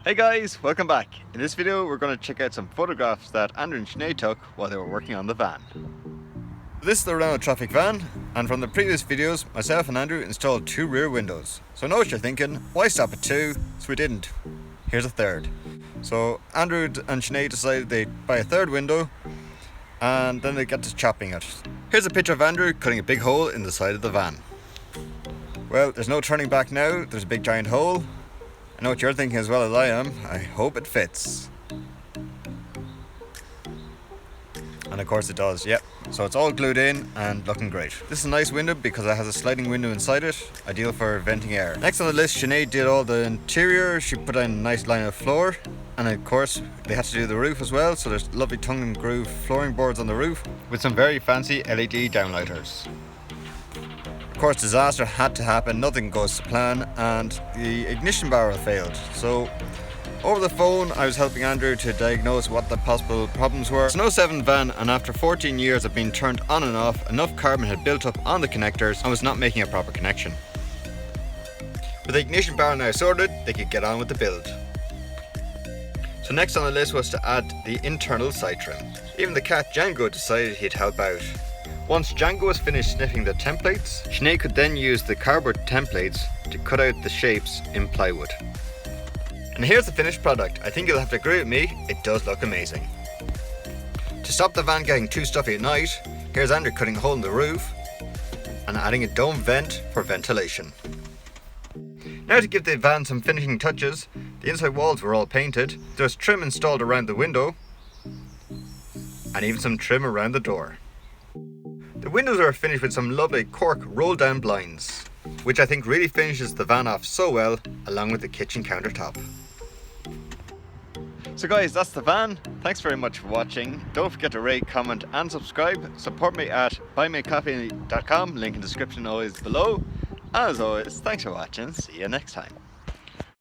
Hey guys, welcome back. In this video we're going to check out some photographs that Andrew and Sinead took while they were working on the van. This is the Renault Traffic van, and from the previous videos myself and Andrew installed two rear windows. So I know what you're thinking, why stop at two? So we didn't. Here's a third. So Andrew and Sinead decided they'd buy a third window and then they get to chopping it. Here's a picture of Andrew cutting a big hole in the side of the van. Well, there's no turning back now, there's a big giant hole. I know what you're thinking as well as I am. I hope it fits. And of course it does, yep. So it's all glued in and looking great. This is a nice window because it has a sliding window inside it, ideal for venting air. Next on the list, Sinead did all the interior. She put in a nice line of floor. And of course, they had to do the roof as well. So there's lovely tongue and groove flooring boards on the roof with some very fancy LED downlighters. Of course, disaster had to happen, nothing goes to plan, and the ignition barrel failed. So over the phone I was helping Andrew to diagnose what the possible problems were. It's an 07 van, and after 14 years of being turned on and off, enough carbon had built up on the connectors and was not making a proper connection. With the ignition barrel now sorted, they could get on with the build. So next on the list was to add the internal side trim. Even the cat Django decided he'd help out. Once Django was finished sniffing the templates, Sinead could then use the cardboard templates to cut out the shapes in plywood. And here's the finished product. I think you'll have to agree with me, it does look amazing. To stop the van getting too stuffy at night, here's Andrew cutting a hole in the roof and adding a dome vent for ventilation. Now to give the van some finishing touches, the inside walls were all painted, there was trim installed around the window and even some trim around the door. The windows are finished with some lovely cork roll down blinds, which I think really finishes the van off so well, along with the kitchen countertop. So guys, that's the van. Thanks very much for watching. Don't forget to rate, comment and subscribe. Support me at buymeacoffee.com, link in the description always below. As always, thanks for watching, see you next time.